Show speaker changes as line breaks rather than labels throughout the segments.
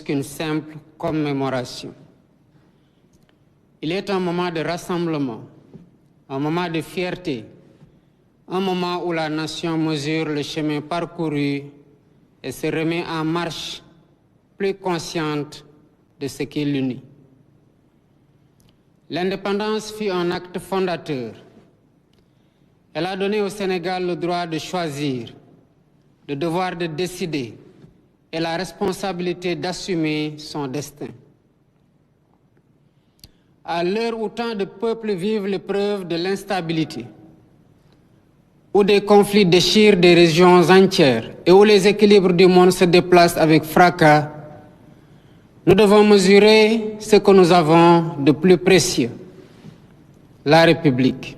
qu'une simple commémoration. Il est un moment de rassemblement, un moment de fierté, un moment où la nation mesure le chemin parcouru et se remet en marche plus consciente de ce qui l'unit. L'indépendance fut un acte fondateur. Elle a donné au Sénégal le droit de choisir, le devoir de décider et la responsabilité d'assumer son destin. À l'heure où tant de peuples vivent l'épreuve de l'instabilité, où des conflits déchirent des régions entières et où les équilibres du monde se déplacent avec fracas, nous devons mesurer ce que nous avons de plus précieux, la République.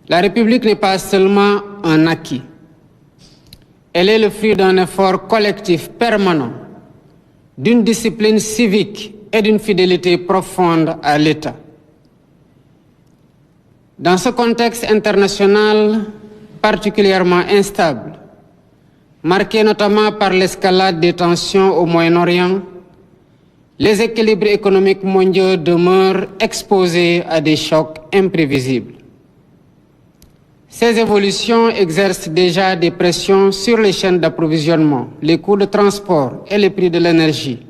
La République n'est pas seulement un acquis. Elle est le fruit d'un effort collectif permanent, d'une discipline civique et d'une fidélité profonde à l'État. Dans ce contexte international particulièrement instable, marqué notamment par l'escalade des tensions au Moyen-Orient, les équilibres économiques mondiaux demeurent exposés à des chocs imprévisibles. Ces évolutions exercent déjà des pressions sur les chaînes d'approvisionnement, les coûts de transport et les prix de l'énergie,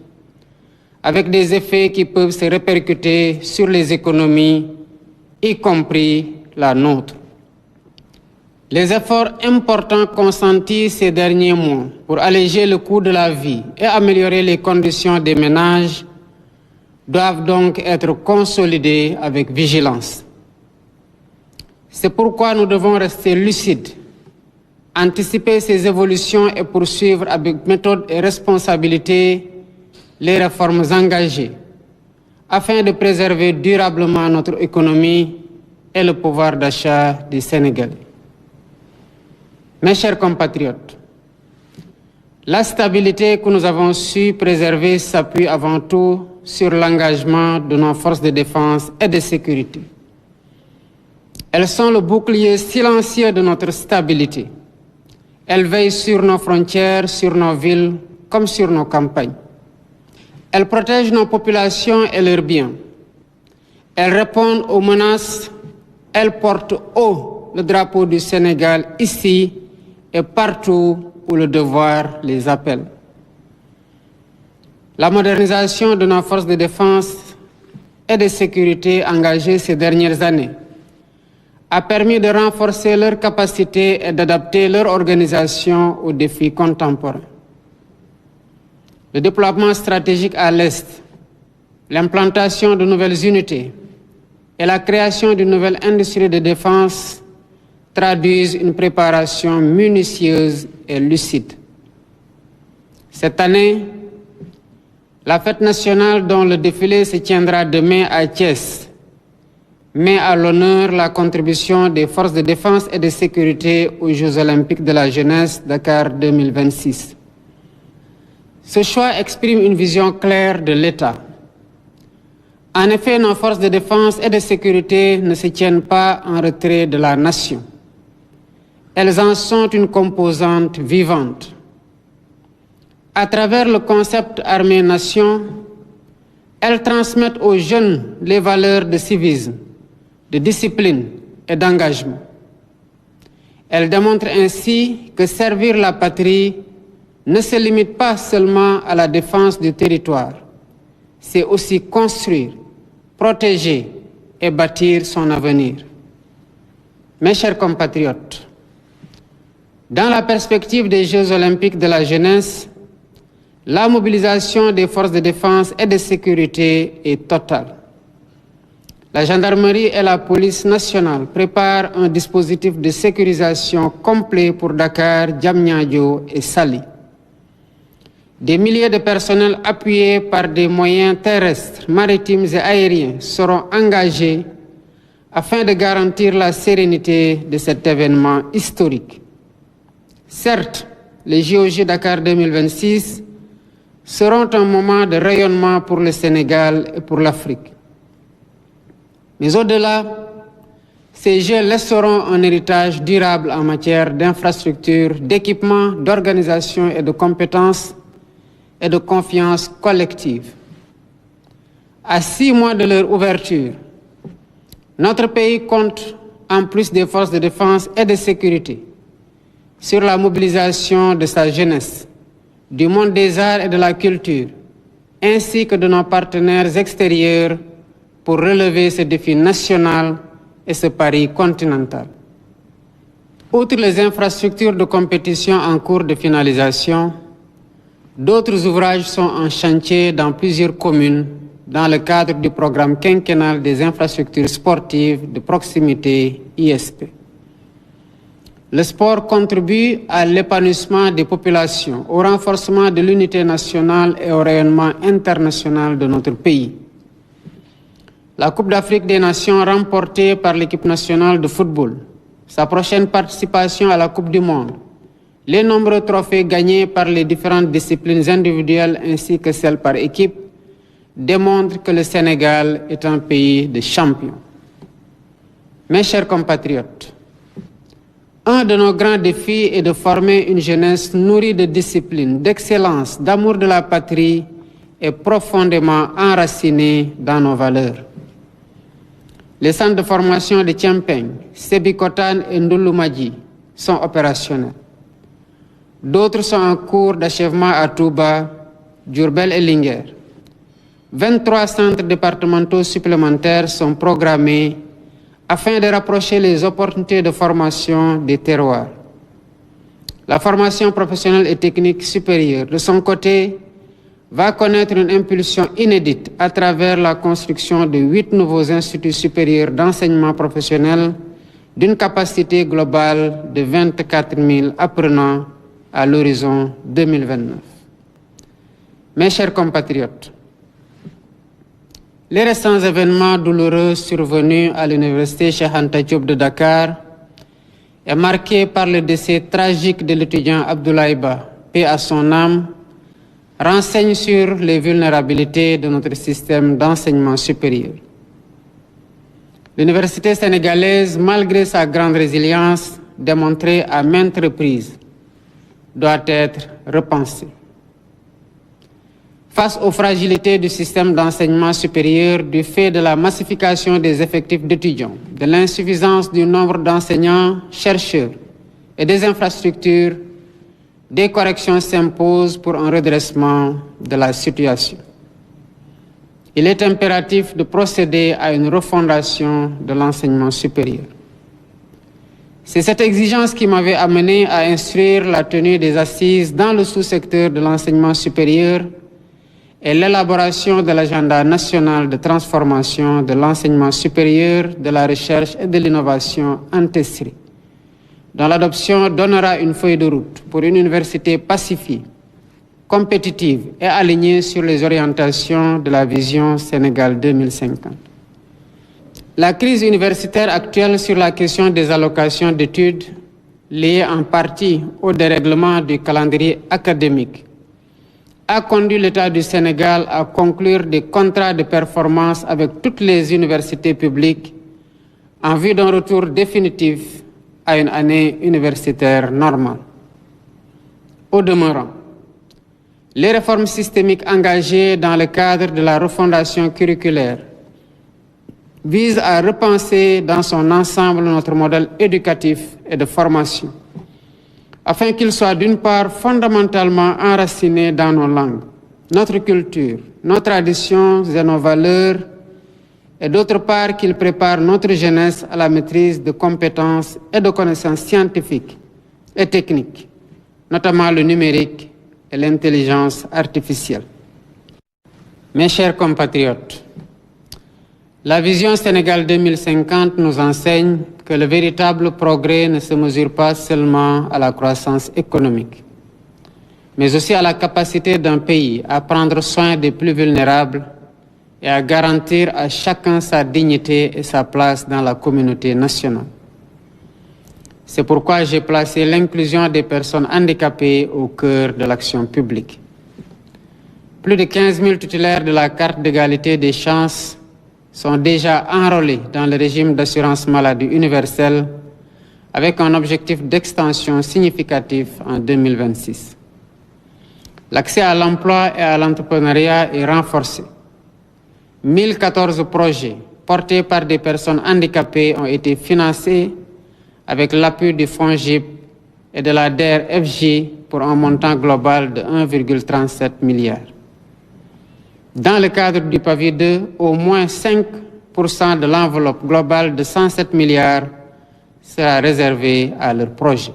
avec des effets qui peuvent se répercuter sur les économies, y compris la nôtre. Les efforts importants consentis ces derniers mois pour alléger le coût de la vie et améliorer les conditions des ménages doivent donc être consolidés avec vigilance. C'est pourquoi nous devons rester lucides, anticiper ces évolutions et poursuivre avec méthode et responsabilité les réformes engagées, afin de préserver durablement notre économie et le pouvoir d'achat des Sénégalais. Mes chers compatriotes, la stabilité que nous avons su préserver s'appuie avant tout sur l'engagement de nos forces de défense et de sécurité. Elles sont le bouclier silencieux de notre stabilité. Elles veillent sur nos frontières, sur nos villes, comme sur nos campagnes. Elles protègent nos populations et leurs biens. Elles répondent aux menaces. Elles portent haut le drapeau du Sénégal ici et partout où le devoir les appelle. La modernisation de nos forces de défense et de sécurité engagées ces dernières années a permis de renforcer leur capacité et d'adapter leur organisation aux défis contemporains. Le déploiement stratégique à l'Est, l'implantation de nouvelles unités et la création d'une nouvelle industrie de défense traduisent une préparation minutieuse et lucide. Cette année, la fête nationale dont le défilé se tiendra demain à Thiès met à l'honneur la contribution des forces de défense et de sécurité aux Jeux olympiques de la jeunesse Dakar 2026. Ce choix exprime une vision claire de l'État. En effet, nos forces de défense et de sécurité ne se tiennent pas en retrait de la nation. Elles en sont une composante vivante. À travers le concept armée-nation, elles transmettent aux jeunes les valeurs de civisme, de discipline et d'engagement. Elles démontrent ainsi que servir la patrie ne se limite pas seulement à la défense du territoire, c'est aussi construire, protéger et bâtir son avenir. Mes chers compatriotes, dans la perspective des Jeux olympiques de la jeunesse, la mobilisation des forces de défense et de sécurité est totale. La gendarmerie et la police nationale préparent un dispositif de sécurisation complet pour Dakar, Diamniadio et Saly. Des milliers de personnels appuyés par des moyens terrestres, maritimes et aériens seront engagés afin de garantir la sérénité de cet événement historique. Certes, les JOJ Dakar 2026 seront un moment de rayonnement pour le Sénégal et pour l'Afrique. Mais au-delà, ces Jeux laisseront un héritage durable en matière d'infrastructures, d'équipements, d'organisation et de compétences et de confiance collective. À 6 mois de leur ouverture, notre pays compte, en plus des forces de défense et de sécurité, sur la mobilisation de sa jeunesse, du monde des arts et de la culture, ainsi que de nos partenaires extérieurs pour relever ce défi national et ce pari continental. Outre les infrastructures de compétition en cours de finalisation, d'autres ouvrages sont en chantier dans plusieurs communes dans le cadre du programme quinquennal des infrastructures sportives de proximité ISP. Le sport contribue à l'épanouissement des populations, au renforcement de l'unité nationale et au rayonnement international de notre pays. La Coupe d'Afrique des Nations remportée par l'équipe nationale de football, sa prochaine participation à la Coupe du Monde, les nombreux trophées gagnés par les différentes disciplines individuelles ainsi que celles par équipe démontrent que le Sénégal est un pays de champions. Mes chers compatriotes, un de nos grands défis est de former une jeunesse nourrie de discipline, d'excellence, d'amour de la patrie et profondément enracinée dans nos valeurs. Les centres de formation de Tiampeng, Sébikotane et Ndouloumadji sont opérationnels. D'autres sont en cours d'achèvement à Touba, Diourbel et Linguère. 23 centres départementaux supplémentaires sont programmés afin de rapprocher les opportunités de formation des terroirs. La formation professionnelle et technique supérieure, de son côté, va connaître une impulsion inédite à travers la construction de 8 nouveaux instituts supérieurs d'enseignement professionnel d'une capacité globale de 24 000 apprenants à l'horizon 2029. Mes chers compatriotes, les récents événements douloureux survenus à l'université Cheikh Anta Diop de Dakar est marqué par le décès tragique de l'étudiant Abdoulaye Ba, paix à son âme, renseigne sur les vulnérabilités de notre système d'enseignement supérieur. L'université sénégalaise, malgré sa grande résilience démontrée à maintes reprises, doit être repensée. Face aux fragilités du système d'enseignement supérieur du fait de la massification des effectifs d'étudiants, de l'insuffisance du nombre d'enseignants, chercheurs et des infrastructures, des corrections s'imposent pour un redressement de la situation. Il est impératif de procéder à une refondation de l'enseignement supérieur. C'est cette exigence qui m'avait amené à instruire la tenue des assises dans le sous-secteur de l'enseignement supérieur et l'élaboration de l'agenda national de transformation de l'enseignement supérieur, de la recherche et de l'innovation en TESRI, dont l'adoption donnera une feuille de route pour une université pacifiée, compétitive et alignée sur les orientations de la vision Sénégal 2050. La crise universitaire actuelle sur la question des allocations d'études, liée en partie au dérèglement du calendrier académique, a conduit l'État du Sénégal à conclure des contrats de performance avec toutes les universités publiques en vue d'un retour définitif à une année universitaire normale. Au demeurant, les réformes systémiques engagées dans le cadre de la refondation curriculaire visent à repenser dans son ensemble notre modèle éducatif et de formation, afin qu'il soit d'une part fondamentalement enraciné dans nos langues, notre culture, nos traditions et nos valeurs, et d'autre part qu'il prépare notre jeunesse à la maîtrise de compétences et de connaissances scientifiques et techniques, notamment le numérique et l'intelligence artificielle. Mes chers compatriotes, la vision Sénégal 2050 nous enseigne que le véritable progrès ne se mesure pas seulement à la croissance économique, mais aussi à la capacité d'un pays à prendre soin des plus vulnérables et à garantir à chacun sa dignité et sa place dans la communauté nationale. C'est pourquoi j'ai placé l'inclusion des personnes handicapées au cœur de l'action publique. Plus de 15 000 titulaires de la carte d'égalité des chances sont déjà enrôlés dans le régime d'assurance maladie universelle avec un objectif d'extension significatif en 2026. L'accès à l'emploi et à l'entrepreneuriat est renforcé. 1014 projets portés par des personnes handicapées ont été financés avec l'appui du FONGIP et de la DER/FJ pour un montant global de 1,37 milliard. Dans le cadre du PAVI 2, au moins 5% de l'enveloppe globale de 107 milliards sera réservée à leurs projets.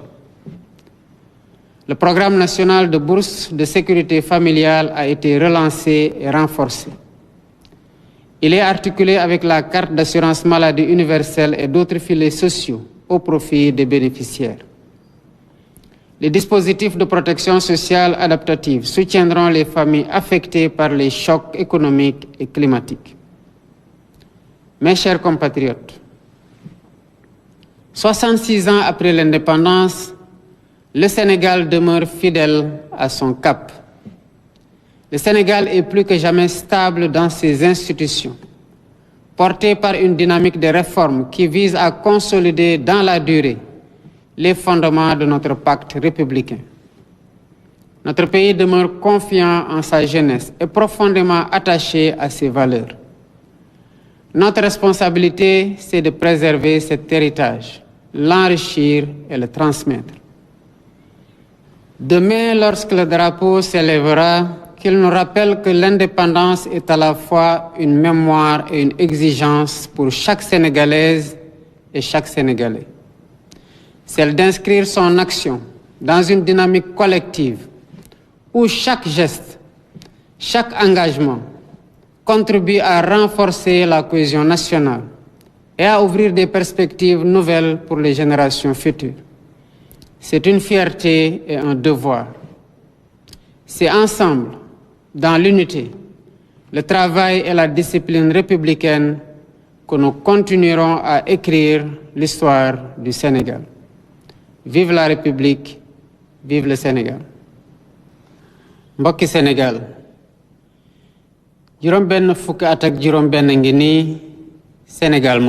Le programme national de bourse de sécurité familiale a été relancé et renforcé. Il est articulé avec la carte d'assurance maladie universelle et d'autres filets sociaux au profit des bénéficiaires. Les dispositifs de protection sociale adaptative soutiendront les familles affectées par les chocs économiques et climatiques. Mes chers compatriotes, 66 ans après l'indépendance, le Sénégal demeure fidèle à son cap. Le Sénégal est plus que jamais stable dans ses institutions, porté par une dynamique de réforme qui vise à consolider dans la durée les fondements de notre pacte républicain. Notre pays demeure confiant en sa jeunesse et profondément attaché à ses valeurs. Notre responsabilité, c'est de préserver cet héritage, l'enrichir et le transmettre. Demain, lorsque le drapeau s'élèvera, qu'il nous rappelle que l'indépendance est à la fois une mémoire et une exigence pour chaque Sénégalaise et chaque Sénégalais. Celle d'inscrire son action dans une dynamique collective où chaque geste, chaque engagement contribue à renforcer la cohésion nationale et à ouvrir des perspectives nouvelles pour les générations futures. C'est une fierté et un devoir. C'est ensemble, dans l'unité, le travail et la discipline républicaine que nous continuerons à écrire l'histoire du Sénégal. Vive la République, vive le Sénégal. Mbokki Sénégal, juróom benn fukki at ak juróom benn ngi nii Sénégal